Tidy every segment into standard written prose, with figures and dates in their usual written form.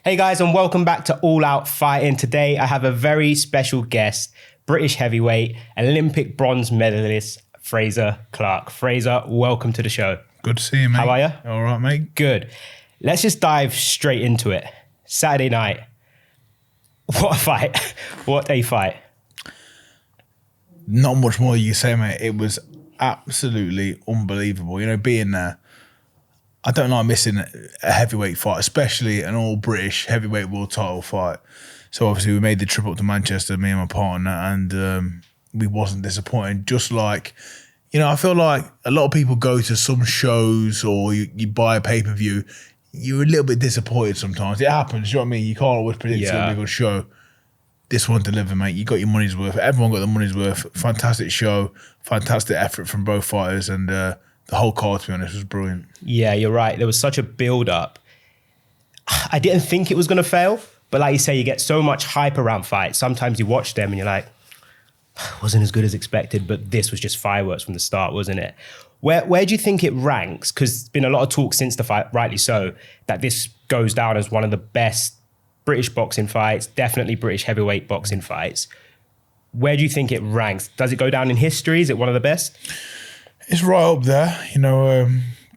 Hey guys, and welcome back to All Out Fighting. Today I have a very special guest, British heavyweight, Olympic bronze medalist, Frazer Clarke. Frazer, welcome to the show. Good to see you, mate. How are you? All right, mate. Good. Let's just dive straight into it. Saturday night. What a fight. What a fight. Not much more you can say, mate. It was absolutely unbelievable. You know, being there, I don't like missing a heavyweight fight, especially an all-British heavyweight world title fight. So obviously we made the trip up to Manchester, me and my partner, and we wasn't disappointed. Just like, you know, I feel like a lot of people go to some shows or you buy a pay-per-view, you're a little bit disappointed sometimes. It happens, you know what I mean? You can't always predict it's going to be a good show. This one delivered, mate. You got your money's worth. Everyone got the money's worth. Fantastic show, fantastic effort from both fighters, and the whole card, to be honest, was brilliant. Yeah, you're right. There was such a build-up. I didn't think it was going to fail, but like you say, you get so much hype around fights. Sometimes you watch them and you're like, wasn't as good as expected, but this was just fireworks from the start, wasn't it? Where do you think it ranks? Because there's been a lot of talk since the fight, rightly so, that this goes down as one of the best British boxing fights, definitely British heavyweight boxing fights. Where do you think it ranks? Does it go down in history? Is it one of the best? It's right up there. You know,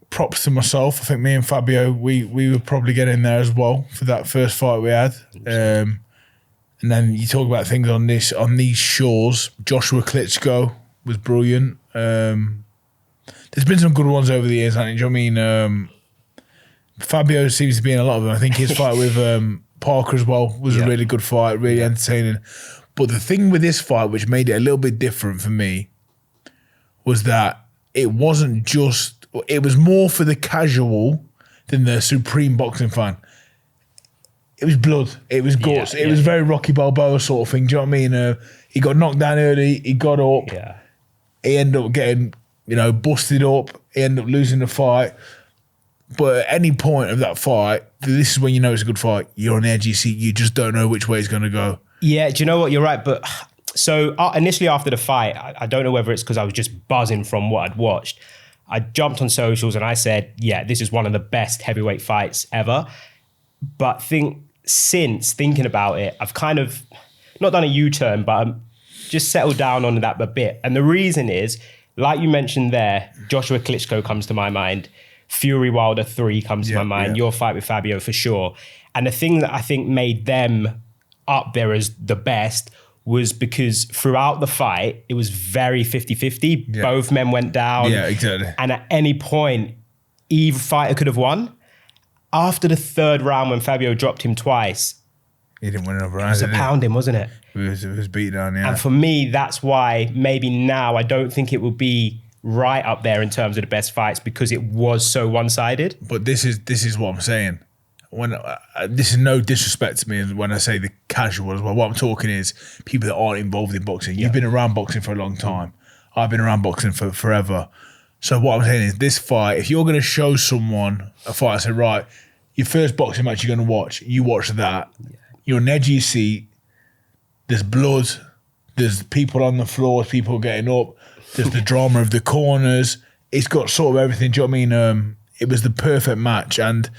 props to myself. I think me and Fabio, we would probably get in there as well for that first fight we had. And then you talk about things on these shores. Joshua Klitschko was brilliant. There's been some good ones over the years, hasn't it? Do you know what I mean? Fabio seems to be in a lot of them. I think his fight with Parker as well was a really good fight, really entertaining. But the thing with this fight, which made it a little bit different for me, was that it wasn't just, it was more for the casual than the supreme boxing fan. It was blood. It was guts. It was very Rocky Balboa sort of thing. Do you know what I mean? He got knocked down early. He got up. Yeah. He ended up getting, busted up. He ended up losing the fight. But at any point of that fight, this is when you know it's a good fight. You're on the edge of your seat. You just don't know which way it's going to go. Yeah, do you know what? You're right. But so initially after the fight, I don't know whether it's because I was just buzzing from what I'd watched. I jumped on socials and I said, yeah, this is one of the best heavyweight fights ever. But since thinking about it, I've kind of not done a U-turn, but I'm just settled down on that a bit. And the reason is, like you mentioned there, Joshua Klitschko comes to my mind. Fury Wilder 3 comes to my mind. Your fight with Fabio for sure. And the thing that I think made them up there as the best was because throughout the fight, it was very 50-50. Yeah. Both men went down. Yeah, exactly. And at any point, either fighter could have won. After the third round, when Fabio dropped him twice, he didn't win another round. It was a pounding, wasn't it? It was beat down, yeah. And for me, that's why maybe now I don't think it will be right up there in terms of the best fights because it was so one-sided. But this is what I'm saying. When this is no disrespect to me when I say the casual as well. What I'm talking is people that aren't involved in boxing. You've been around boxing for a long time. I've been around boxing for forever. So what I'm saying is this fight, if you're going to show someone a fight, I say, right, your first boxing match you're going to watch, you watch that. Yeah. You're on the edge of your seat. There's blood. There's people on the floor, people getting up. There's the drama of the corners. It's got sort of everything. Do you know what I mean? It was the perfect match. And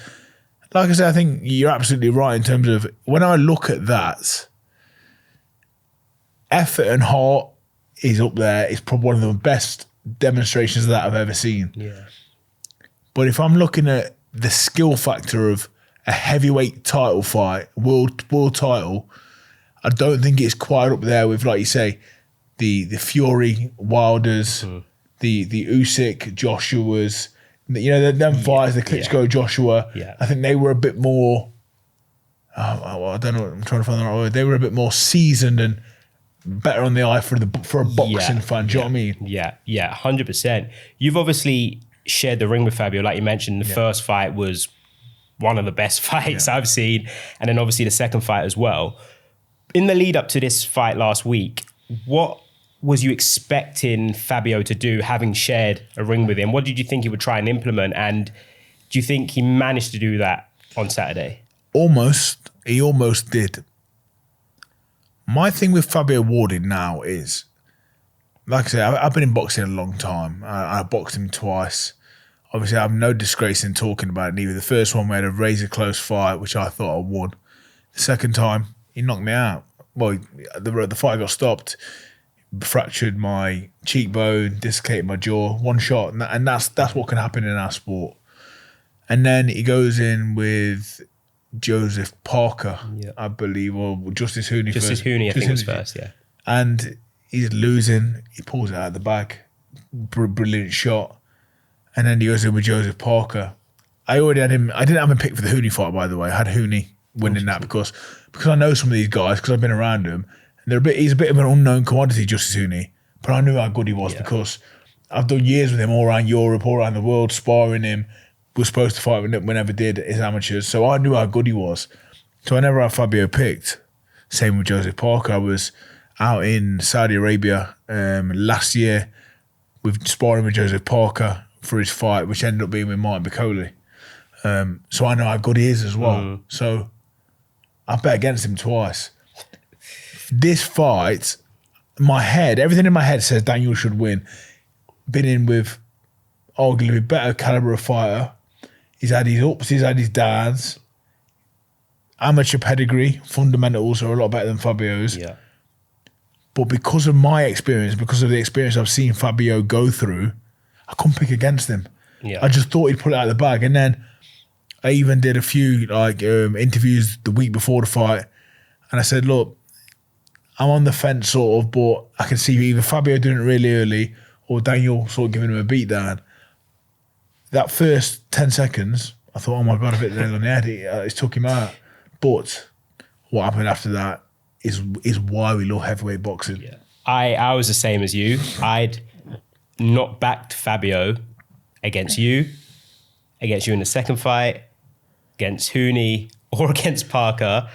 like I said, I think you're absolutely right in terms of when I look at that, effort and heart is up there. It's probably one of the best demonstrations of that I've ever seen. Yeah. But if I'm looking at the skill factor of a heavyweight title fight, world title, I don't think it's quite up there with, like you say, the Fury Wilders, the Usyk Joshuas, them fights, the Klitschko Joshua. Yeah. I think they were a bit more. I don't know. I'm trying to find the right word. They were a bit more seasoned and better on the eye for a boxing fan. Do you know what I mean? Yeah, 100%. You've obviously shared the ring with Fabio, like you mentioned. The first fight was one of the best fights I've seen, and then obviously the second fight as well. In the lead up to this fight last week, what was you expecting Fabio to do, having shared a ring with him? What did you think he would try and implement, and do you think he managed to do that on Saturday? Almost. He almost did. My thing with Fabio Wardley now is, like I said, I've been in boxing a long time. I boxed him twice. obviously I have no disgrace in talking about it neither. The first one we had a razor close fight, which I thought I won. The second time, he knocked me out. Well, the fight got stopped, fractured my cheekbone, dislocated my jaw, one shot, and that's what can happen in our sport. And then he goes in with Joseph Parker, I believe, or Justice Hooney. Justice Hooney, I think was first, yeah. And he's losing. He pulls it out of the bag. Brilliant shot. And then he goes in with Joseph Parker. I already had him. I didn't have him picked for the Hooney fight, by the way. I had Hooney winning that because I know some of these guys, because I've been around him. And he's a bit of an unknown commodity, Justice Hooney. But I knew how good he was because I've done years with him all around Europe, all around the world, sparring him. Was supposed to fight whenever did his amateurs. So I knew how good he was. So I never had Fabio picked. Same with Joseph Parker. I was out in Saudi Arabia last year with sparring with Joseph Parker for his fight, which ended up being with Martin Bicoli. So I know how good he is as well. So I bet against him twice. This fight, everything in my head says Daniel should win. Been in with arguably a better caliber of fighter. He's had his ups, he's had his downs. Amateur pedigree, fundamentals are a lot better than Fabio's. Yeah. But because of my experience, because of the experience I've seen Fabio go through, I couldn't pick against him. Yeah. I just thought he'd put it out of the bag. And then I even did a few interviews the week before the fight. And I said, look, I'm on the fence sort of, but I can see either Fabio doing it really early or Daniel sort of giving him a beat down. That first 10 seconds, I thought, oh my God, I've hit the nail on the head. It took him out. But what happened after that is why we love heavyweight boxing. Yeah. I was the same as you. I'd not backed Fabio against you in the second fight, against Hooney, or against Parker.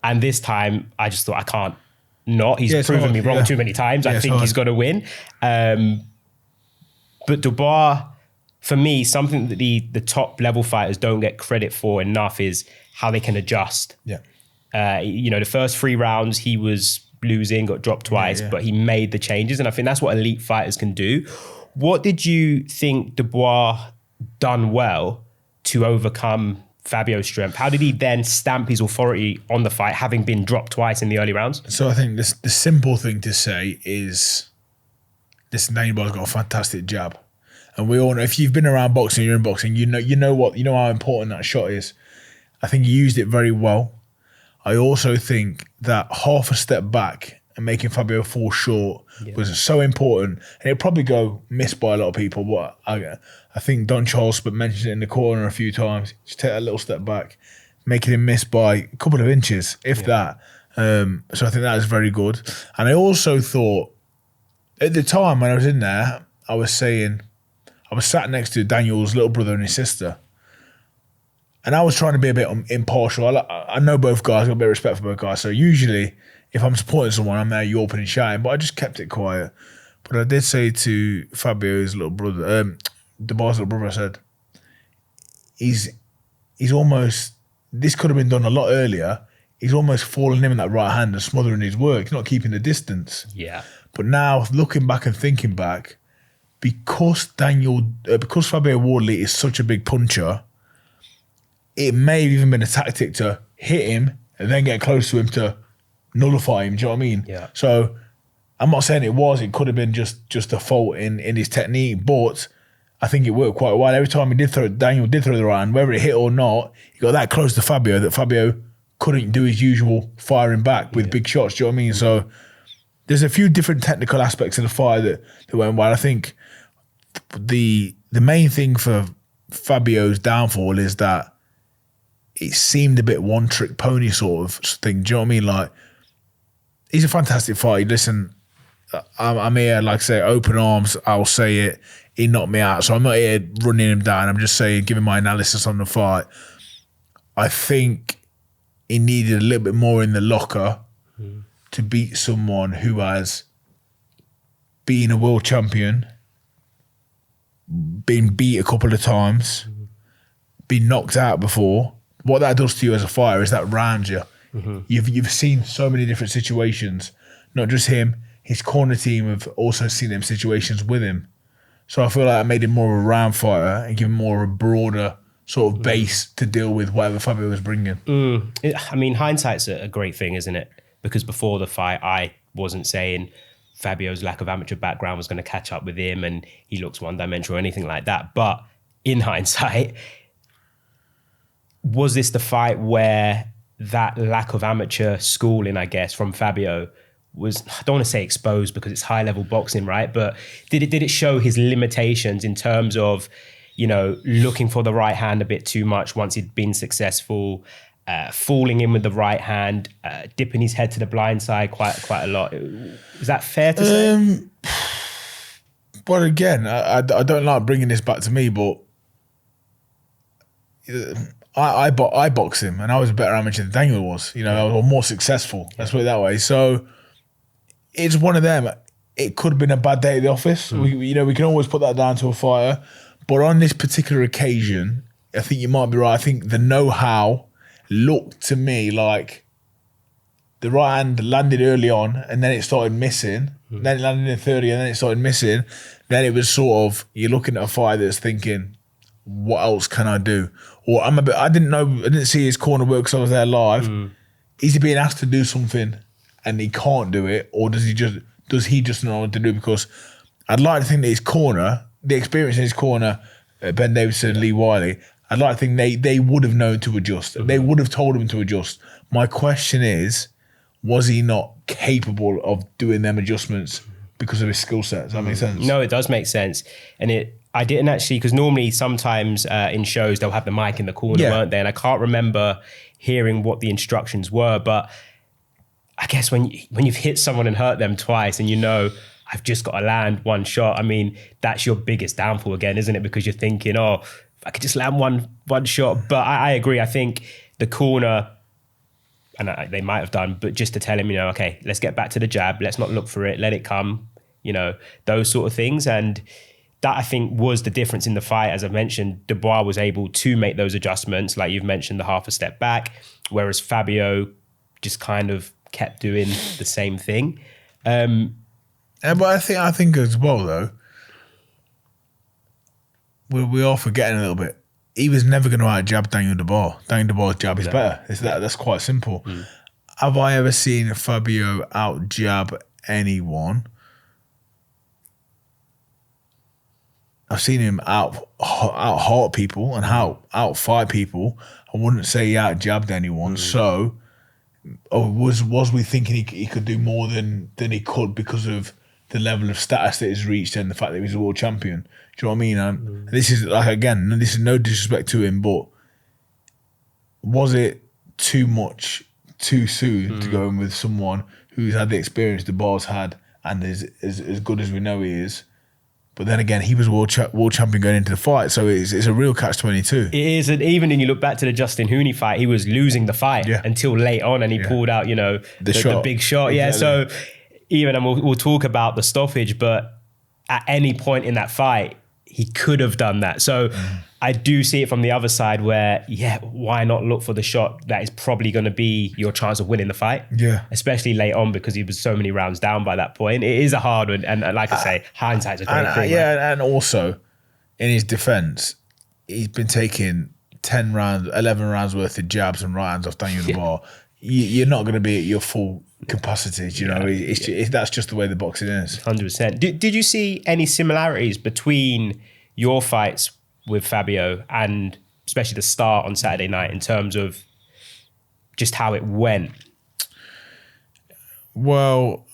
And this time, I just thought, I can't not. He's proven me wrong too many times. I think he's got to win. But Dubois, for me, something that the top level fighters don't get credit for enough is how they can adjust. Yeah. The first 3 rounds he was losing, got dropped twice, but he made the changes. And I think that's what elite fighters can do. What did you think Dubois done well to overcome Fabio's strength? How did he then stamp his authority on the fight, having been dropped twice in the early rounds? So I think the simple thing to say is this Dubois got a fantastic jab. And we all know, if you've been around boxing, you're in boxing, you know how important that shot is. I think he used it very well. I also think that half a step back and making Fabio fall short was so important. And it'll probably go missed by a lot of people, but I think Don Charles mentioned it in the corner a few times. Just take a little step back, making him miss by a couple of inches, if that. So I think that is very good. And I also thought, at the time when I was in there, I was sat next to Daniel's little brother and his sister. And I was trying to be a bit impartial. I know both guys, I've got a bit of respect for both guys. So usually, if I'm supporting someone, I'm there yawping and shouting. But I just kept it quiet. But I did say to Fabio's little brother, Dubois' little brother, I said, he's almost, this could have been done a lot earlier. He's almost falling in with that right hand and smothering his work. He's not keeping the distance. Yeah. But now, looking back and thinking back, because Fabio Wardley is such a big puncher, it may have even been a tactic to hit him and then get close to him to nullify him. Do you know what I mean? Yeah. So I'm not saying it could have been just a fault in his technique, but I think it worked quite well. Every time Daniel did throw the right hand, whether it hit or not, he got that close to Fabio that Fabio couldn't do his usual firing back with big shots. Do you know what I mean? So there's a few different technical aspects of the fight that went well. I think the main thing for Fabio's downfall is that it seemed a bit one-trick pony sort of thing. Do you know what I mean? Like, he's a fantastic fighter. Listen, I'm here, like I say, open arms. I'll say it. He knocked me out. So I'm not here running him down. I'm just saying, giving my analysis on the fight. I think he needed a little bit more in the locker to beat someone who has been a world champion, been beat a couple of times, been knocked out before. What that does to you as a fighter is that rounds you. You've seen so many different situations, not just him. His corner team have also seen them situations with him. So I feel like I made him more of a round fighter and give him more of a broader sort of base to deal with whatever Fabio was bringing. I mean, hindsight's a great thing, isn't it? Because before the fight, I wasn't saying Fabio's lack of amateur background was going to catch up with him and he looks one-dimensional or anything like that. But in hindsight, was this the fight where that lack of amateur schooling, I guess, from Fabio was, I don't want to say exposed because it's high-level boxing, right? But did it show his limitations in terms of, you know, looking for the right hand a bit too much once he'd been successful, falling in with the right hand, dipping his head to the blind side quite a lot? Is that fair to say? But again, I don't like bringing this back to me, but I boxed him and I was a better amateur than Daniel was. You know, I was more successful. Let's put it that way. So it's one of them. It could have been a bad day at the office. We can always put that down to a fighter. But on this particular occasion, I think you might be right. I think the know-how looked to me like the right hand landed early on and then it started missing. Then it landed in 30 and then it started missing. Then it was sort of, you're looking at a fighter that's thinking, what else can I do? Or I didn't see his corner work because I was there live. Is he being asked to do something and he can't do it? Or does he just know what to do? Because I'd like to think that his corner, the experience in his corner, Ben Davidson, Lee Wiley, I'd like to think they would have known to adjust. They would have told him to adjust. My question is, was he not capable of doing them adjustments because of his skill set? Does that make sense? No, it does make sense. And I didn't actually, because normally sometimes in shows they'll have the mic in the corner, weren't they? And I can't remember hearing what the instructions were, but I guess when you've hit someone and hurt them twice and you know, I've just got to land one shot, I mean, that's your biggest downfall again, isn't it? Because you're thinking, oh, if I could just land one shot. But I agree. I think the corner, and they might have done, but just to tell him, you know, okay, let's get back to the jab. Let's not look for it. Let it come, you know, those sort of things. And that, I think, was the difference in the fight. As I mentioned, Dubois was able to make those adjustments, like you've mentioned, the half a step back, whereas Fabio just kind of kept doing the same thing. But I think as well, though, we are forgetting a little bit. He was never going to out-jab Daniel Dubois. Daniel Dubois' jab is better. That's quite simple. Have I ever seen Fabio out-jab anyone? I've seen him out-heart people and out-fight people. I wouldn't say he out-jabbed anyone. So, was we thinking he could do more than he could because of the level of status that he's reached and the fact that he's a world champion? Do you know what I mean? And this is, like, again, this is no disrespect to him, but was it too much too soon to go in with someone who's had the experience the Dubois had and is as good as we know he is? But then again, he was world champion going into the fight, so it's a real catch-22. It is, and even when you look back to the Justin Hooney fight, he was losing the fight until late on, and he pulled out, you know, the big shot. Exactly. Yeah, so even, and we'll talk about the stoppage, but at any point in that fight, he could have done that. So I do see it from the other side where, why not look for the shot that is probably going to be your chance of winning the fight? Yeah. Especially late on because he was so many rounds down by that point. It is a hard one. And like I say, hindsight's a great thing. Yeah, right? And also, in his defense, he's been taking 11 rounds worth of jabs and right hands off Daniel Dubois. You're not going to be at your full capacity, you know. That's just the way the boxing is. 100%. Did you see any similarities between your fights with Fabio and especially the start on Saturday night in terms of just how it went? Well,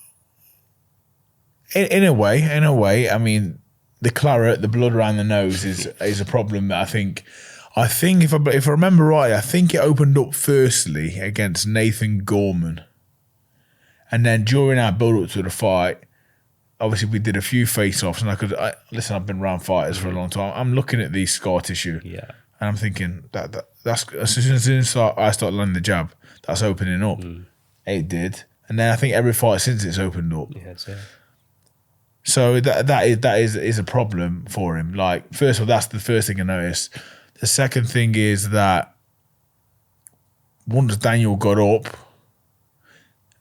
in a way, I mean, the claret, the blood around the nose is a problem that I think if I remember right, I think it opened up firstly against Nathan Gorman. And then during our build-up to the fight, obviously we did a few face-offs, and listen, I've been around fighters for a long time. I'm looking at these scar tissue, and I'm thinking that's as soon as I start landing the jab, that's opening up. It did, and then I think every fight since it's opened up. So that is a problem for him. Like, first of all, that's the first thing I noticed. The second thing is that once Daniel got up,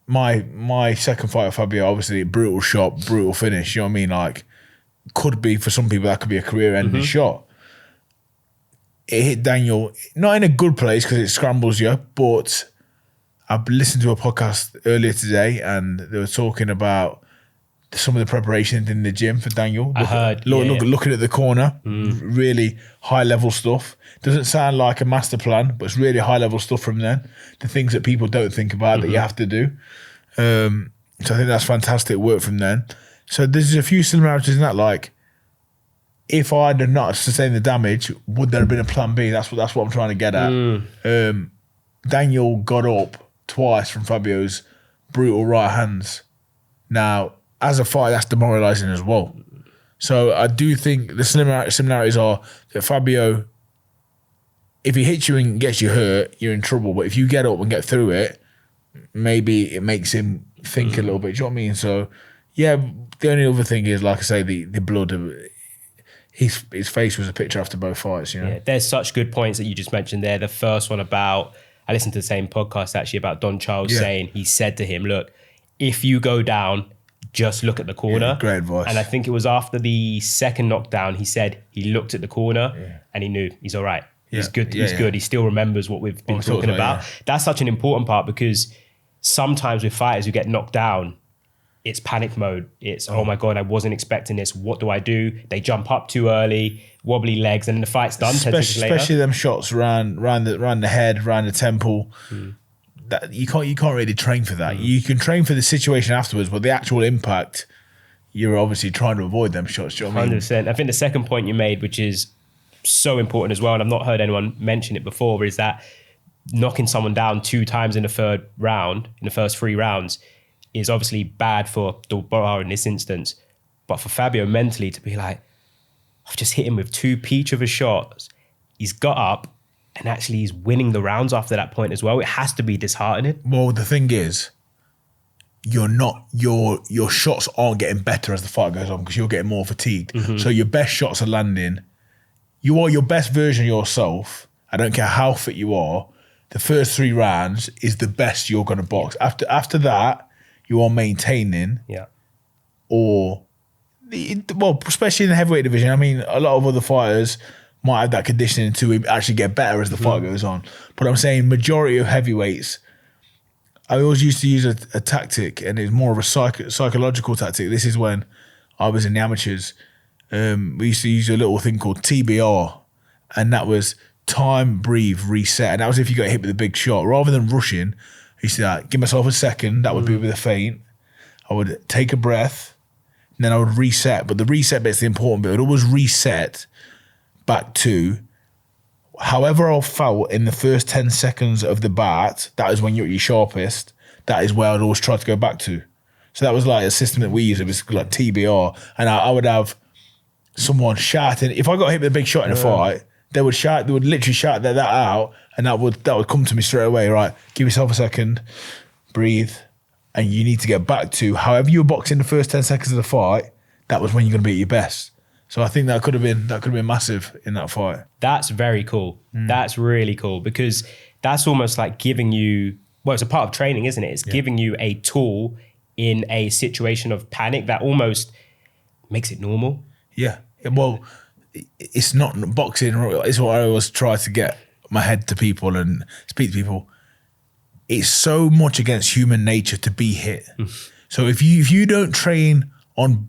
my second fight with Fabio, obviously brutal shot, brutal finish. You know what I mean? Like, could be, for some people, that could be a career-ending shot. It hit Daniel, not in a good place because it scrambles you, but I've listened to a podcast earlier today and they were talking about some of the preparation in the gym for Daniel. Looking at the corner, really high-level stuff. Doesn't sound like a master plan, but it's really high-level stuff from then. The things that people don't think about that you have to do. So I think that's fantastic work from then. So there's a few similarities in that, like, if I had not sustained the damage, would there have been a plan B? That's what I'm trying to get at. Daniel got up twice from Fabio's brutal right hands. Now, as a fight, that's demoralising as well. So I do think the similarities are that Fabio, if he hits you and gets you hurt, you're in trouble. But if you get up and get through it, maybe it makes him think a little bit. Do you know what I mean? So, yeah, the only other thing is, like I say, the blood. His face was a picture after both fights, you know? Yeah, there's such good points that you just mentioned there. The first one about, I listened to the same podcast actually about Don Charles saying, he said to him, look, if you go down, just look at the corner. Yeah, great advice. And I think it was after the second knockdown, he said he looked at the corner and he knew he's all right. He's good. He's good. He still remembers what we've been talking about. That's such an important part because sometimes with fighters who get knocked down, it's panic mode. It's, oh my God, I wasn't expecting this. What do I do? They jump up too early, wobbly legs, and then the fight's done. Especially them shots round the head, round the temple. That you can't really train for that. You can train for the situation afterwards, but the actual impact, you're obviously trying to avoid them shots. Do you know what I mean? 100%. I think the second point you made, which is so important as well, and I've not heard anyone mention it before, is that knocking someone down 2 times in the third round, in the first 3 rounds, is obviously bad for Dubois in this instance. But for Fabio mentally to be like, I've just hit him with 2 peach of a shots. He's got up and actually he's winning the rounds after that point as well. It has to be disheartening. Well, the thing is, your shots aren't getting better as the fight goes on because you're getting more fatigued. So your best shots are landing. You are your best version of yourself. I don't care how fit you are. The first 3 rounds is the best you're going to box. After that, you are maintaining, well, especially in the heavyweight division. I mean, a lot of other fighters might have that conditioning to actually get better as the fight goes on. But I'm saying majority of heavyweights, I always used to use a tactic, and it's more of a psychological tactic. This is when I was in the amateurs. We used to use a little thing called TBR, and that was time, breathe, reset. And that was if you got hit with a big shot. Rather than rushing, I used to give myself a second. That would be with a feint. I would take a breath, and then I would reset. But the reset bit's the important bit. I would always reset back to however I felt in the first 10 seconds of the bat. That is when you're at your sharpest. That is where I'd always try to go back to. So that was like a system that we used. It was like TBR. And I would have someone shouting. If I got hit with a big shot in a fight, they would shout. They would literally shout that out, and that would come to me straight away. Right, give yourself a second, breathe, and you need to get back to however you were boxing the first 10 seconds of the fight. That was when you're going to be at your best. So I think that could have been massive in that fight. That's very cool. That's really cool because that's almost like giving you. Well, it's a part of training, isn't it? It's giving you a tool in a situation of panic that almost makes it normal. Yeah. Well, it's not boxing. It's what I always try to get my head to people and speak to people. It's so much against human nature to be hit. So if you don't train on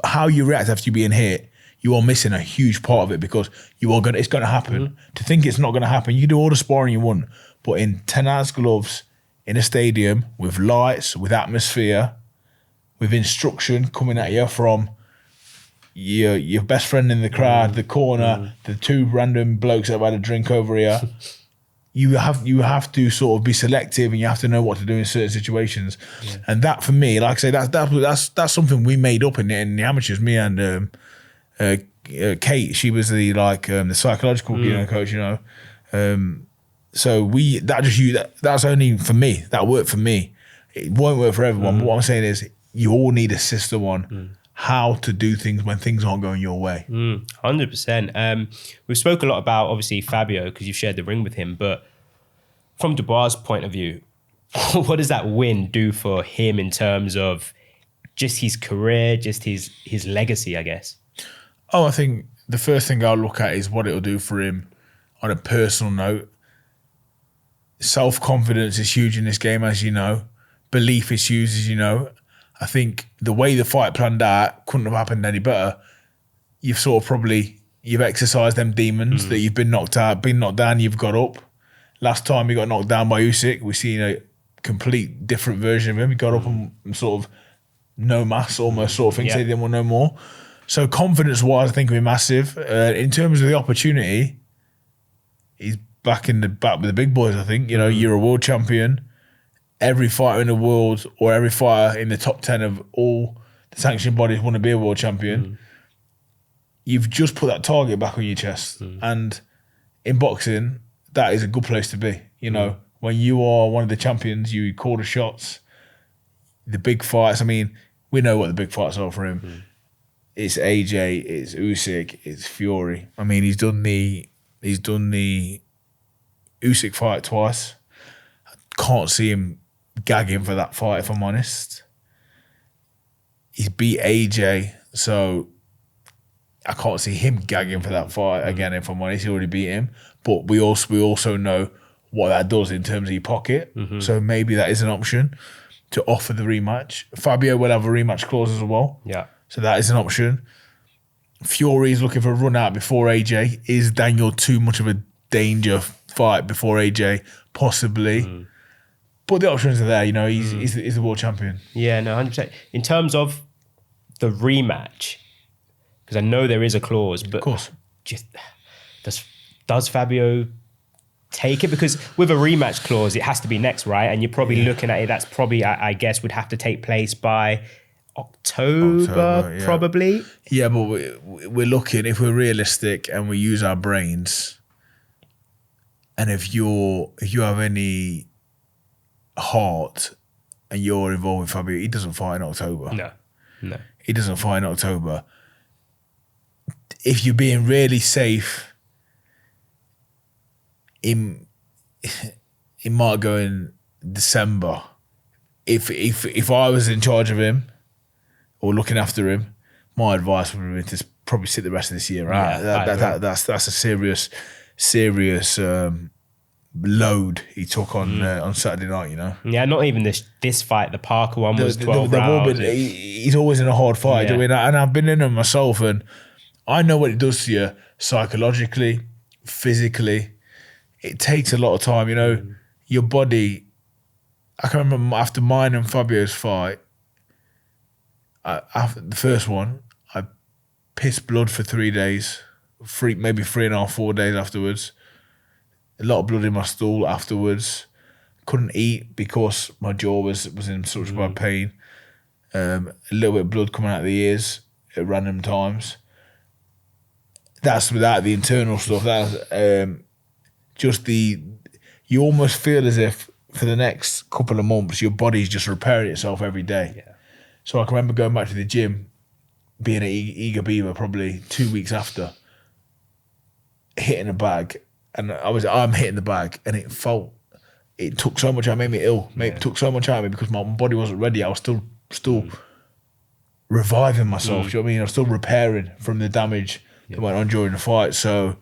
how you react after you being hit, you are missing a huge part of it because it's going to happen. To think it's not going to happen, you can do all the sparring you want, but in 10 ounce gloves in a stadium with lights, with atmosphere, with instruction coming at you from your best friend in the crowd, the corner, the 2 random blokes that have had a drink over here. You have to sort of be selective, and you have to know what to do in certain situations. And that, for me, like I say, that's something we made up in the amateurs. Me and Kate, she was the psychological coach, So that's only for me. That worked for me. It won't work for everyone. But what I'm saying is, you all need a system on how to do things when things aren't going your way. 100%. We've spoke a lot about, obviously, Fabio, because you've shared the ring with him, but from Dubois' point of view, what does that win do for him in terms of just his career, just his legacy, I guess? Oh, I think the first thing I'll look at is what it'll do for him on a personal note. Self-confidence is huge in this game, as you know. Belief is huge, as you know. I think the way the fight planned out couldn't have happened any better. You've sort of you've exercised them demons that you've been knocked out, been knocked down, you've got up. Last time he got knocked down by Usyk, we've seen a complete different version of him. He got up and sort of no mass almost sort of thing, say he didn't want no more. So confidence-wise, I think it'll be massive. In terms of the opportunity, he's back with the big boys, I think. You know, you're a world champion. Every fighter in the world or every fighter in the top 10 of all the sanctioned bodies want to be a world champion. You've just put that target back on your chest. And in boxing, that is a good place to be. You know, when you are one of the champions, you call the shots, the big fights. I mean, we know what the big fights are for him. It's AJ, it's Usyk, it's Fury. I mean, he's done the Usyk fight twice. I can't see him gagging for that fight, if I'm honest. He's beat AJ, so I can't see him gagging for that fight again, if I'm honest. He already beat him. But we also know what that does in terms of your pocket. So maybe that is an option to offer the rematch. Fabio will have a rematch clause as well. Yeah. So that is an option. Fury is looking for a run out before AJ. Is Daniel too much of a danger fight before AJ? Possibly. But the options are there. You know, he's the world champion. Yeah, no, 100%. In terms of the rematch, because I know there is a clause, but Of course. just does Fabio take it? Because with a rematch clause, it has to be next, right? And you're probably looking at it, that's probably, I guess, would have to take place by October, probably. Yeah, but we're looking, if we're realistic and we use our brains, and if you have any heart and you're involved with Fabio, he doesn't fight in October. No. He doesn't fight in October. If you're being really safe, it might go in December. If I was in charge of him or looking after him, my advice would be to probably sit the rest of this year out. That's a serious load he took on Saturday night. You know. Yeah, not even this fight. The Parker one was 12 rounds. He's always in a hard fight. I mean, and I've been in them myself, and I know what it does to you psychologically, physically. It takes a lot of time. You know, your body. I can remember after mine and Fabio's fight. After the first one, I pissed blood for 3 days, maybe 3.5, 4 days afterwards. A lot of blood in my stool afterwards. Couldn't eat because my jaw was in such bad pain. A little bit of blood coming out of the ears at random times. That's without the internal stuff. That's you almost feel as if for the next couple of months your body's just repairing itself every day. Yeah. So I can remember going back to the gym, being at Eager Beaver probably 2 weeks after, hitting a bag, and I'm hitting the bag, and it took so much out, it made me ill. It took so much out of me because my body wasn't ready. I was still reviving myself. Do you know what I mean? I was still repairing from the damage that went on during the fight. So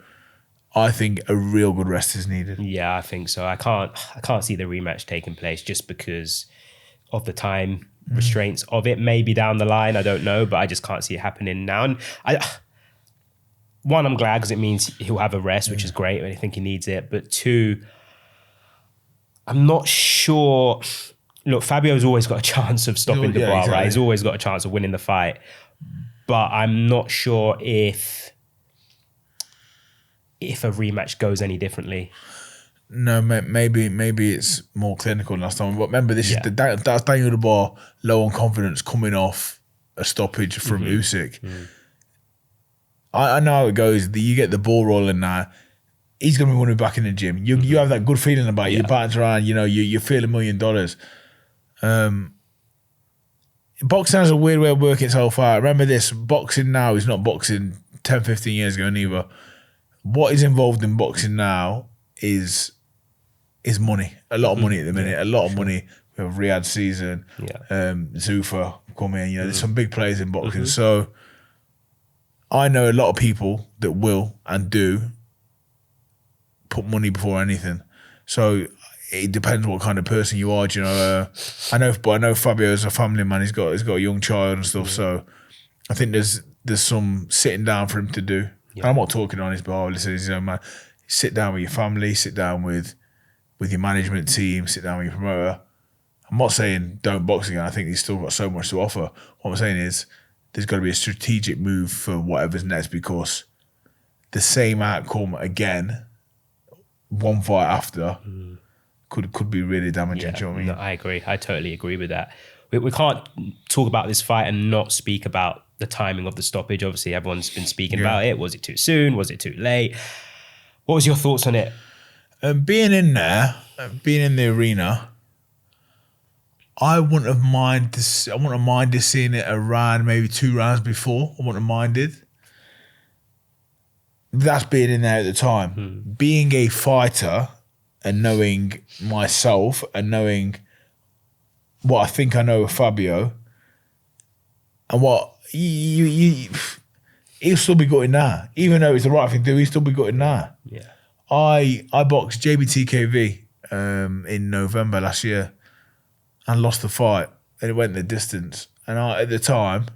I think a real good rest is needed. Yeah, I think so. I can't see the rematch taking place just because of the time restraints of it. Maybe down the line, I don't know, but I just can't see it happening now. And one, I'm glad because it means he'll have a rest, which is great. I think he needs it. But two, I'm not sure. Look, Fabio's always got a chance of stopping Dubois, exactly. Right? He's always got a chance of winning the fight. But I'm not sure if a rematch goes any differently. No, maybe it's more clinical than last time. But remember, that's Daniel Dubois low on confidence coming off a stoppage from Usyk. I know how it goes. You get the ball rolling now. He's going to be wanting back in the gym. You have that good feeling about you. You're batting around. You know, you feel $1 million. Boxing has a weird way of working itself out. Remember this, boxing now is not boxing 10, 15 years ago neither. What is involved in boxing now is money. A lot of money at the minute. A lot of money We have Riyadh Season, Zufa come in. You know, there's some big players in boxing. So I know a lot of people that will and do put money before anything. So it depends what kind of person you are. Do you know? I know Fabio is a family man. He's got a young child and stuff. So I think there's some sitting down for him to do. And I'm not talking on his behalf. Listen, he's his own man. Sit down with your family. Sit down with your management team. Sit down with your promoter. I'm not saying don't box again. I think he's still got so much to offer. What I'm saying is there's got to be a strategic move for whatever's next, because the same outcome again, one fight after, could be really damaging. Do you know what I mean? No, I agree. I totally agree with that. We can't talk about this fight and not speak about the timing of the stoppage. Obviously, everyone's been speaking about it. Was it too soon? Was it too late? What was your thoughts on it? Being in there, being in the arena, I wouldn't have minded seeing it around maybe 2 rounds before. I wouldn't have minded. That's being in there at the time. Being a fighter and knowing myself and knowing what I think I know of Fabio and what he'll still be gutted now. Even though it's the right thing to do, he'll still be gutted now. Yeah. I boxed JBTKV in November last year and lost the fight, and it went the distance. And at the time,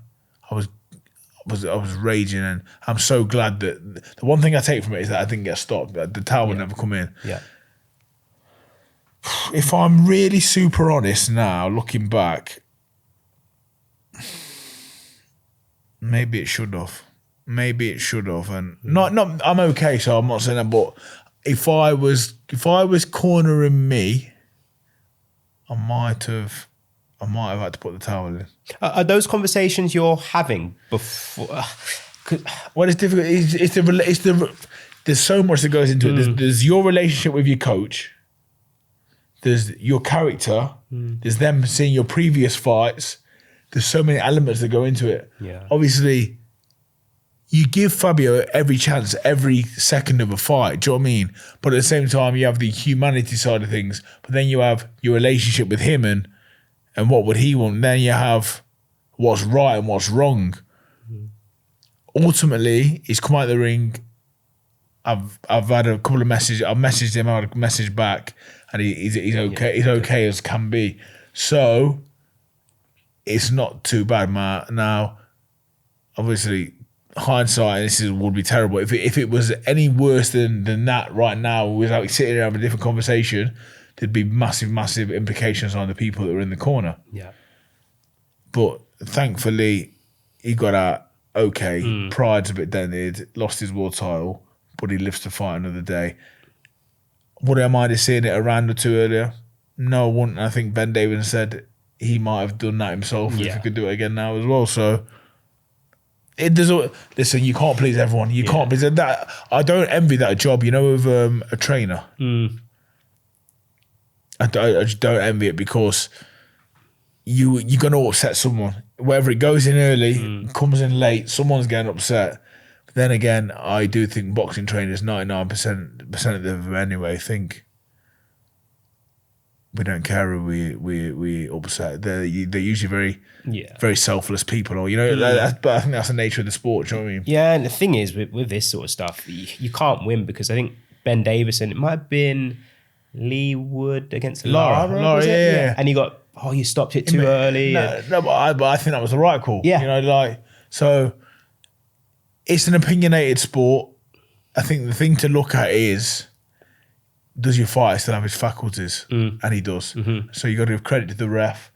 I was raging, and I'm so glad that the one thing I take from it is that I didn't get stopped. The towel would never come in. Yeah. If I'm really super honest now, looking back, maybe it should have. And not. I'm okay, so I'm not saying that. But if I was cornering me, I might have had to put the towel in. Are those conversations you're having before? Well, it's difficult. There's so much that goes into it. There's your relationship with your coach. There's your character. There's them seeing your previous fights. There's so many elements that go into it. Yeah. Obviously, you give Fabio every chance, every second of a fight. Do you know what I mean? But at the same time, you have the humanity side of things. But then you have your relationship with him and what would he want. And then you have what's right and what's wrong. Ultimately, he's come out of the ring. I've had a couple of messages. I've messaged him. I had a message back, and he's okay. He's okay as can be. So it's not too bad, man. Now, obviously, hindsight, would be terrible. If it was any worse than that right now, without sitting here having a different conversation, there'd be massive implications on the people that were in the corner. Yeah. But thankfully, he got out okay. Pride's a bit dented, lost his world title, but he lives to fight another day. Would I mind seeing it a round or two earlier? No, I wouldn't. I think Ben Davis said he might have done that himself if he could do it again now as well. So listen, you can't please everyone. You can't please that. I don't envy that job, of a trainer. I just don't envy it, because you're going to upset someone. Whether it goes in early, comes in late, someone's getting upset. But then again, I do think boxing trainers, 99% of them anyway, think we don't care who we upset. They're usually very selfless people, or but I think that's the nature of the sport. Do you know what I mean? Yeah, and the thing is with this sort of stuff, you can't win, because I think Ben Davis, and it might have been Lee Wood against Lara, was it? Yeah. And you stopped it too early. No, but I think that was the right call. Yeah. So it's an opinionated sport. I think the thing to look at is, does your fighter still have his faculties? And he does. So you got to give credit to the ref.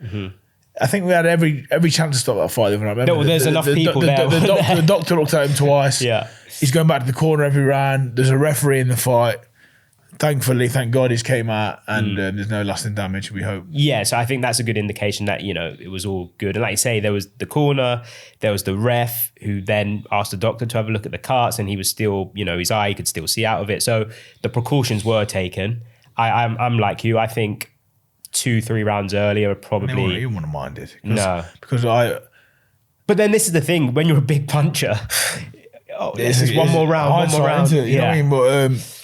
I think we had every chance to stop that fight. I remember. No, there's enough people there. The doctor looked at him twice. Yeah. He's going back to the corner every round. There's a referee in the fight. Thankfully, thank God he's came out, and there's no lasting damage, we hope. Yeah, so I think that's a good indication that, it was all good. And like you say, there was the corner, there was the ref, who then asked the doctor to have a look at the carts, and he was still, his eye, he could still see out of it. So the precautions were taken. I'm like you. I think 2-3 rounds earlier probably... You wouldn't have minded. No. Because But then this is the thing, when you're a big puncher, this is one more round. You know what I mean? But...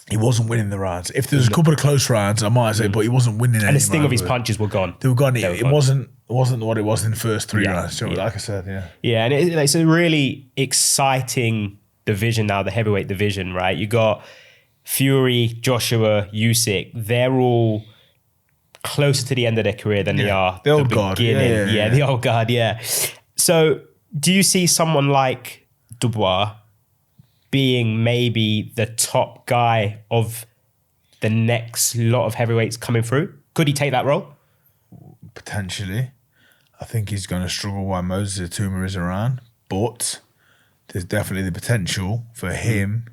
He wasn't winning the rounds. If there's a couple of close rounds, I might say, but he wasn't winning any. And the sting of his round. punches were gone. They were gone. It wasn't what it was in the first 3 rounds. So like I said, Yeah, and it's a really exciting division now, the heavyweight division, right? You got Fury, Joshua, Usyk. They're all closer to the end of their career than they are the old guard. beginning. Yeah, the old guard, yeah. So do you see someone like Dubois being maybe the top guy of the next lot of heavyweights coming through? Could he take that role? Potentially. I think he's going to struggle while Moses Atuma is around, but there's definitely the potential for him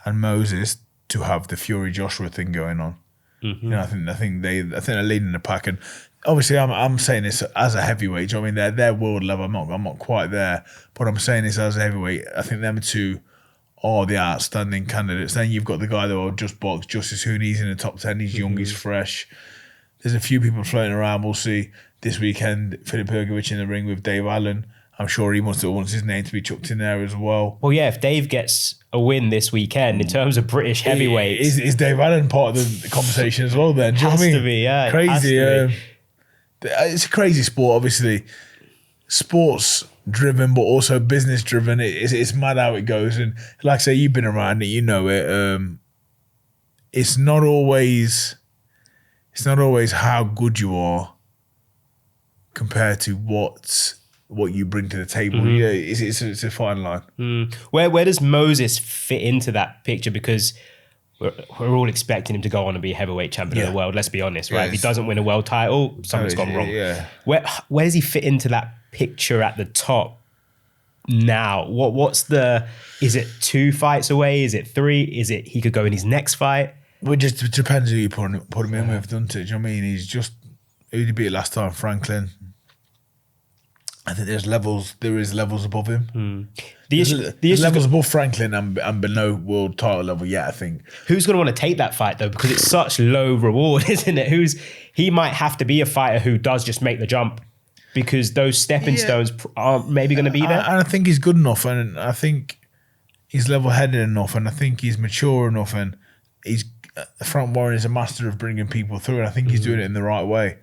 and Moses to have the Fury Joshua thing going on. You know, I think they're leading the pack, and obviously I'm saying this as a heavyweight. Do you know what I mean? They're world level. I'm not quite there, but I'm saying this as a heavyweight. I think them two are the outstanding candidates. Then you've got the guy that will just box, Justice Hoon. He's in the top 10. He's young. He's fresh. There's a few people floating around. We'll see this weekend. Filip Hrgović in the ring with Dave Allen. I'm sure he wants his name to be chucked in there as well. Well, yeah, if Dave gets a win this weekend in terms of British heavyweights, is Dave Allen part of the conversation as well? Then do you know what I mean? Has to be, yeah. Crazy. It's a crazy sport, obviously. Sports driven, but also business driven. It's mad how it goes. And like I say, you've been around it, you know it. It's not always how good you are compared to what you bring to the table. Yeah, it's a fine line. Where does Moses fit into that picture? Because we're all expecting him to go on and be heavyweight champion of the world. Let's be honest, right? If he doesn't win a world title, something's gone wrong. Yeah. Where does he fit into that picture at the top now? What's the? Is it 2 fights away? Is it 3? Is it he could go in his next fight? Well, it just depends who you put him in with, doesn't it? Do you know what I mean? He's just who did he beat last time? Franklin. I think there is levels above him. There's levels above Franklin and below world title level. Yeah, I think. Who's going to want to take that fight though? Because it's such low reward, isn't it? He might have to be a fighter who does just make the jump, because those stepping stones aren't maybe going to be there. And I think he's good enough, and I think he's level-headed enough, and I think he's mature enough, and he's Frank Warren is a master of bringing people through, and I think he's doing it in the right way.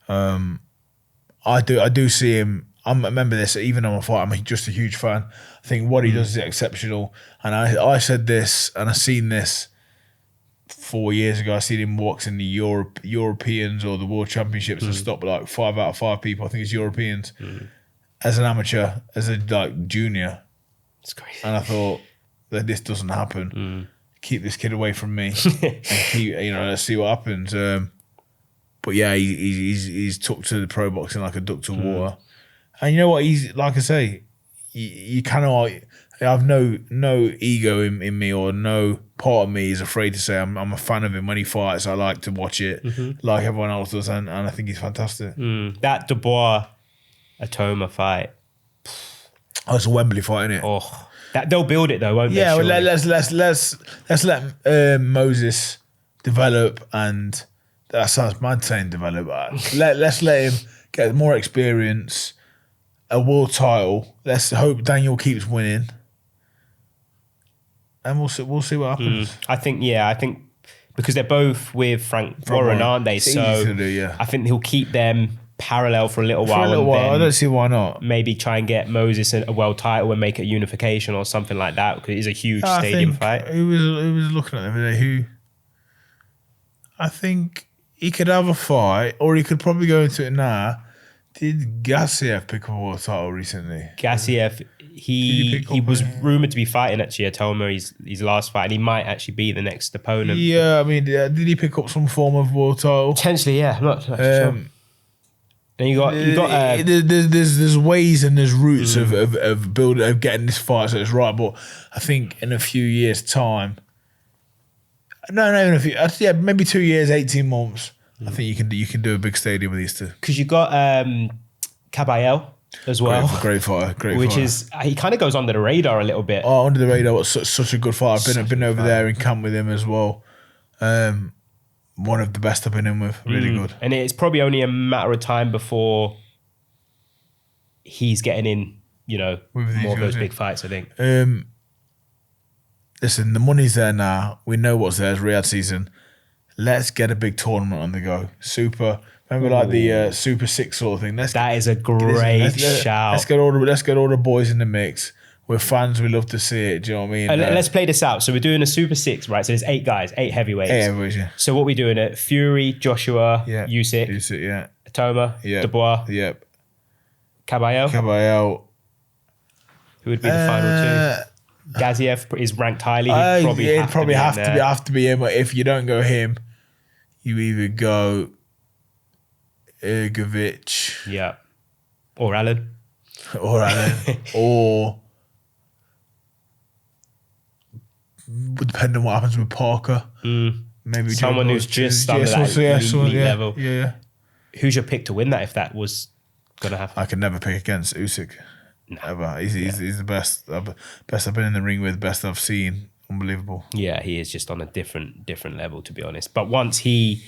I do see him. I remember this, even on my fight, I'm just a huge fan. I think what he does is exceptional. And I said this, and I seen this 4 years ago. I seen him walks in the Europeans or the World Championships and stop like 5 out of 5 people. I think it's Europeans. As an amateur, as a junior. It's crazy. And I thought that this doesn't happen. Keep this kid away from me. And keep, let's see what happens. But yeah, he's took to the pro boxing like a duck to water. And you know what? He's like I say, you cannot. I have no ego in me, or no part of me is afraid to say I'm a fan of him when he fights. I like to watch it like everyone else does, and I think he's fantastic. That Dubois Atoma fight. Oh, it's a Wembley fight, isn't it? Oh, they'll build it though, won't they? Yeah, well, let's let Moses develop, and that sounds mad saying develop. Let's let him get more experience. A world title. Let's hope Daniel keeps winning, and we'll see what happens. I think because they're both with Frank Warren, aren't they? It's so easy to do, yeah. I think he'll keep them parallel for a little while. I don't see why not. Maybe try and get Moses a world title and make it a unification or something like that, because it is a huge stadium fight. Who was looking at the other day? I think he could have a fight, or he could probably go into it now. Did Gassiev pick up a world title recently? Gassiev, he was rumoured to be fighting at Atoma, his last fight, and he might actually be the next opponent. Yeah, I mean, did he pick up some form of world title? Potentially, yeah. I'm not sure. And you got there's ways and there's routes of building, of getting this fight so it's right. But I think in a few years' time, maybe 2 years, 18 months. I think you can do a big stadium with these two. Because you got Caballel as well. Great fighter. Which is, he kind of goes under the radar a little bit. Oh, under the radar. What's such a good fighter. I've been over there in camp with him as well. One of the best I've been in with. Really good. And it's probably only a matter of time before he's getting in, more of those big fights, I think. listen, the money's there now. We know what's there. It's Riyadh season. Let's get a big tournament on the go. Remember like the Super Six sort of thing. That is a great shout. Let's get all the boys in the mix. We're fans. We love to see it. Do you know what I mean? Let's play this out. So we're doing a Super Six, right? So there's 8 guys, 8 heavyweights. 8 heavyweights, yeah. So what we doing it? Fury, Joshua, Usyk, yeah. Toma, Yeah. Dubois, Yep. Caballero. Who would be the final 2? Gaziev is ranked highly. He'd probably have to be him. But if you don't go him, you either go Ergovic. Yeah. Or Allen. Or would depend on what happens with Parker. Maybe someone who's just under that elite level. Yeah. Who's your pick to win that if that was going to happen? I can never pick against Usyk. Ever. He's the best. Best I've been in the ring with. Best I've seen. Unbelievable. Yeah, he is just on a different level, to be honest. But once he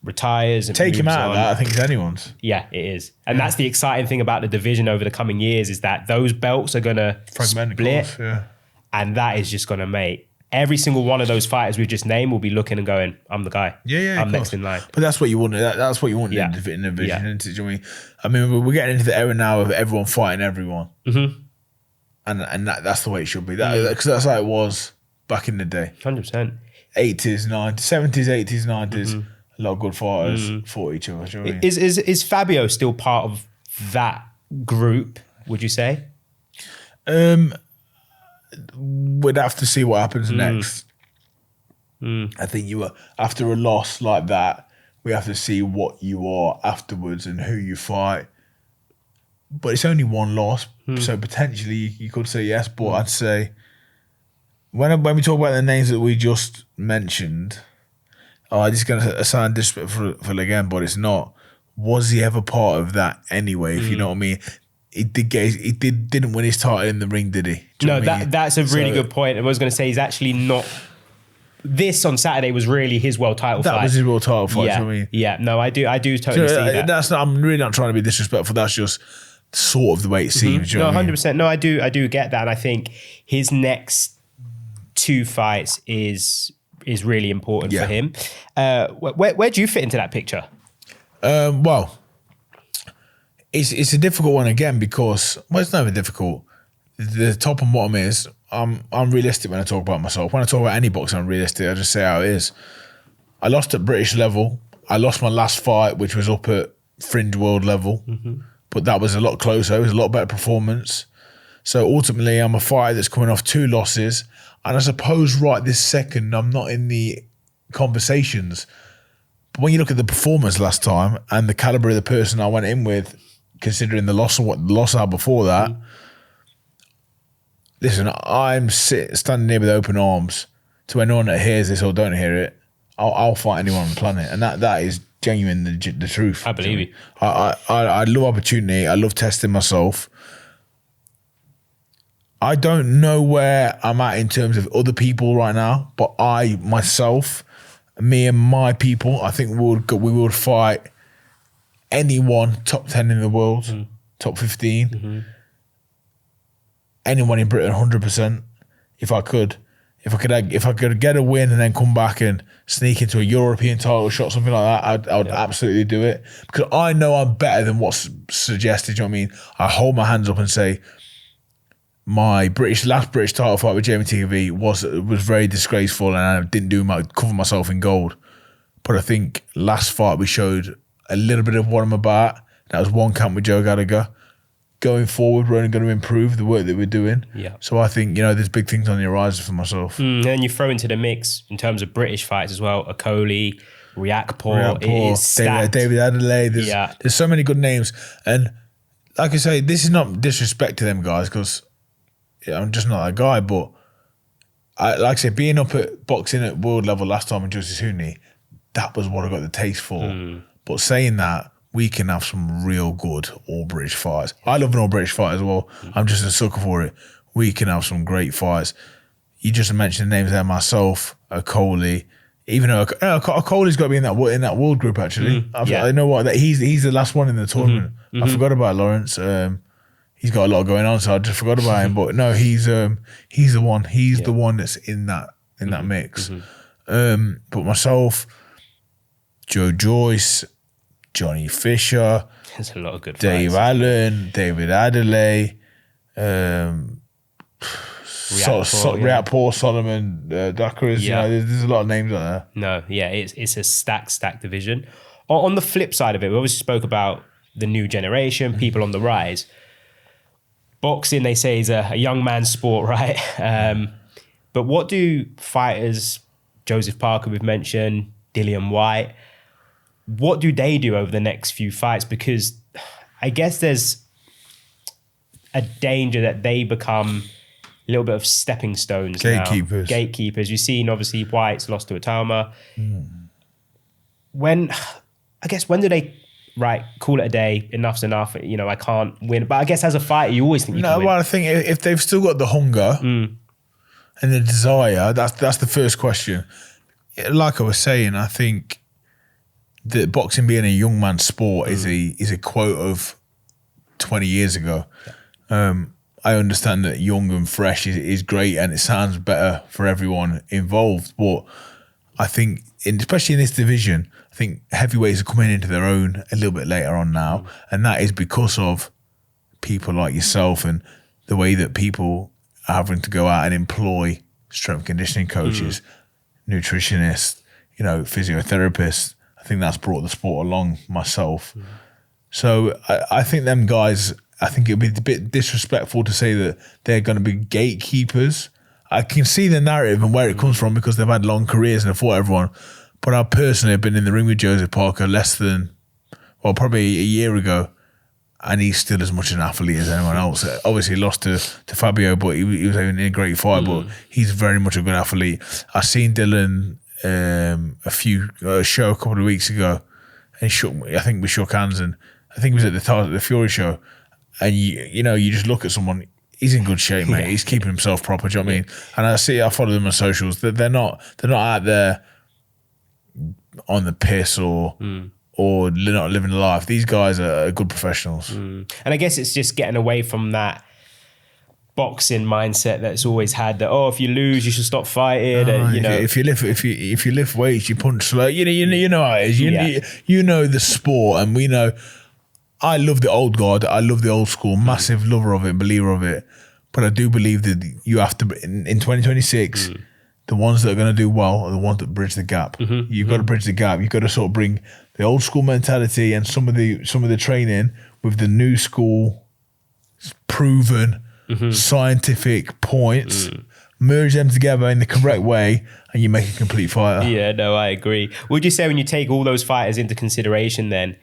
retires and take him out on, of that, I think it's anyone's. Yeah, it is. And that's the exciting thing about the division over the coming years is that those belts are going to split. And that is just going to make every single one of those fighters we've just named will be looking and going, I'm the guy. Yeah, I'm next in line. But that's what you want. That's what you want in the division. Yeah. I mean, we're getting into the era now of everyone fighting everyone. Mm-hmm. And that's the way it should be. Because that's how it was back in the day. 100%. 80s, 90s, 70s, 80s, 90s. A lot of good fighters fought each other. Do you know what I mean? Is Fabio still part of that group, would you say? We'd have to see what happens next. I think after a loss like that, we have to see what you are afterwards and who you fight. But it's only one loss, so potentially you could say yes. But I'd say when we talk about the names that we just mentioned, this is going to sound disrespectful again, but it's not. Was he ever part of that anyway? If you know what I mean. He didn't win his title in the ring, did he? No, that's a really good point. I was going to say he's actually not. This on Saturday was really his world title fight. That was his world title fight. Yeah, you know what I mean? Yeah. No, I do totally see that. I'm really not trying to be disrespectful. That's just sort of the way it seems. You know 100%. No, I do get that, and I think his next 2 fights is really important for him. Where do you fit into that picture? Well. It's a difficult one again because it's never difficult. The top and bottom is I'm realistic when I talk about myself. When I talk about any boxing, I'm realistic. I just say how it is. I lost at British level. I lost my last fight, which was up at fringe world level, but that was a lot closer. It was a lot better performance. So ultimately, I'm a fighter that's coming off 2 losses, and I suppose right this second I'm not in the conversations. But when you look at the performance last time and the caliber of the person I went in with, considering the loss and what the loss I had before that, listen, I'm standing here with open arms to anyone that hears this or don't hear it. I'll fight anyone on the planet, and that is genuine, the truth. I believe you. I love opportunity. I love testing myself. I don't know where I'm at in terms of other people right now, but me and my people, I think we would fight anyone top 10 in the world, top 15, anyone in Britain, 100%. If I could get a win and then come back and sneak into a European title shot, something like that, I would absolutely do it, because I know I'm better than what's suggested. You know what I mean? I hold my hands up and say my last British title fight with Jamie TV was very disgraceful, and I didn't cover myself in gold. But I think last fight we showed a little bit of what I'm about. That was 1 camp with Joe Gallagher. Going forward, we're only going to improve the work that we're doing. Yeah. So I think, there's big things on the horizon for myself. And then you throw into the mix, in terms of British fights as well, Okoli, Riakporhe, it is stacked. David Adelaide. There's so many good names. And like I say, this is not disrespect to them guys, because I'm just not that guy. But like I say, being up at boxing at world level last time with Justice Hooney, that was what I got the taste for. But saying that, we can have some real good all-British fights. I love an all-British fight as well. I'm just a sucker for it. We can have some great fights. You just mentioned the names there, myself, Okoli. Even though Okoli's got to be in that world group, actually. I know what, he's the last one in the tournament. I forgot about Lawrence. he's got a lot going on, so I just forgot about him. But no, he's the one. He's the one that's in that mix. But myself, Joe Joyce, Johnny Fisher, there's a lot of good Dave fights. Allen, David Adelaide, Paul Solomon, Dakaris. You know, there's a lot of names on there. No, yeah, it's a stacked division. On the flip side of it, we obviously spoke about the new generation, people on the rise. Boxing, they say, is a young man's sport, right? But what do fighters, Joseph Parker we've mentioned, Dillian White, what do they do over the next few fights? Because I guess there's a danger that they become a little bit of stepping stones Gatekeepers. now. Gatekeepers. You've seen, obviously, White's lost to Atama. When do they, right, call it a day, enough's enough, you know, I can't win. But I guess as a fighter, you always think you can win. Well, I think if they've still got the hunger and the desire, that's the first question. Like I was saying, I think that boxing being a young man's sport is a quote of 20 years ago. I understand that young and fresh is great and it sounds better for everyone involved, but I think, especially in this division, I think heavyweights are coming into their own a little bit later on now, and that is because of people like yourself and the way that people are having to go out and employ strength conditioning coaches, nutritionists, you know, physiotherapists. I think that's brought the sport along myself. So I think them guys, I think it'd be a bit disrespectful to say that they're going to be gatekeepers. I can see the narrative and where it comes from because they've had long careers and have fought everyone. But I personally have been in the ring with Joseph Parker probably a year ago, and he's still as much an athlete as anyone else. Obviously, he lost to Fabio, but he was having a great fight, but he's very much a good athlete. I seen Dylan a show a couple of weeks ago, and I think we shook hands, and I think it was at the Fury show, and you just look at someone, he's in good shape, mate. He's keeping himself proper, do you know what I mean? And I follow them on socials. They're not out there on the piss or not living life. These guys are good professionals. And I guess it's just getting away from that boxing mindset that's always had that, if you lose, you should stop fighting. If you lift weights, you punch slow. You know how it is. You know the sport, and we know. I love the old guard. I love the old school. Massive lover of it, believer of it. But I do believe that you have to, in 2026, the ones that are going to do well are the ones that bridge the gap. You've got to bridge the gap. You've got to sort of bring the old school mentality and some of the training with the new school proven scientific points. Merge them together in the correct way, and you make a complete fighter. Yeah, no, I agree. Would you say when you take all those fighters into consideration, then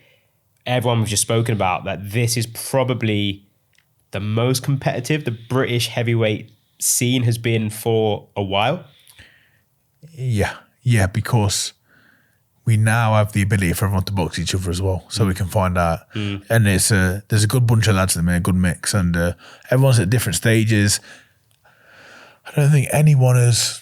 everyone we've just spoken about, that this is probably the most competitive the British heavyweight scene has been for a while? Yeah, because we now have the ability for everyone to box each other as well, so we can find out. And there's a good bunch of lads in there, a good mix, and everyone's at different stages. I don't think anyone does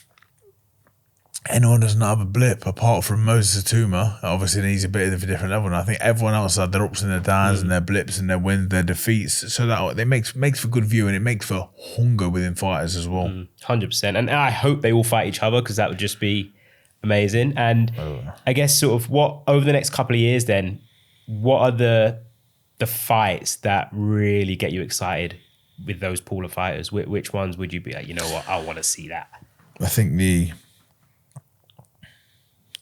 not have a blip apart from Moses Atuma. Obviously, he's a bit of a different level, and I think everyone else had their ups and their downs and their blips and their wins, their defeats. So that it makes for good viewing. It makes for hunger within fighters as well. 100%. And I hope they all fight each other, because that would just be amazing. And I guess sort of what over the next couple of years, then, what are the fights that really get you excited with those pool of fighters? Which ones would you be like, you know what, I want to see that? I think the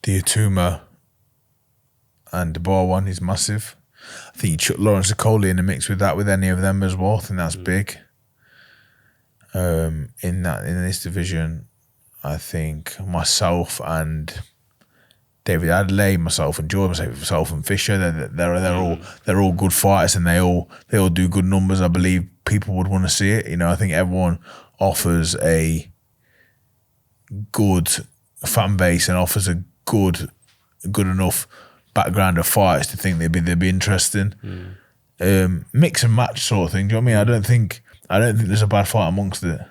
Atuma and Dubois one is massive. I think you chuck Lawrence Okoli in the mix with any of them as well. I think that's big. In this division, I think myself and David Adelaide, myself and Jordan, myself and Fisher, they're all good fighters, and they all do good numbers. I believe people would want to see it. You know, I think everyone offers a good fan base and offers a good enough background of fights to think they'd be interesting. Mix and match sort of thing. Do you know what I mean? I don't think there's a bad fight amongst it.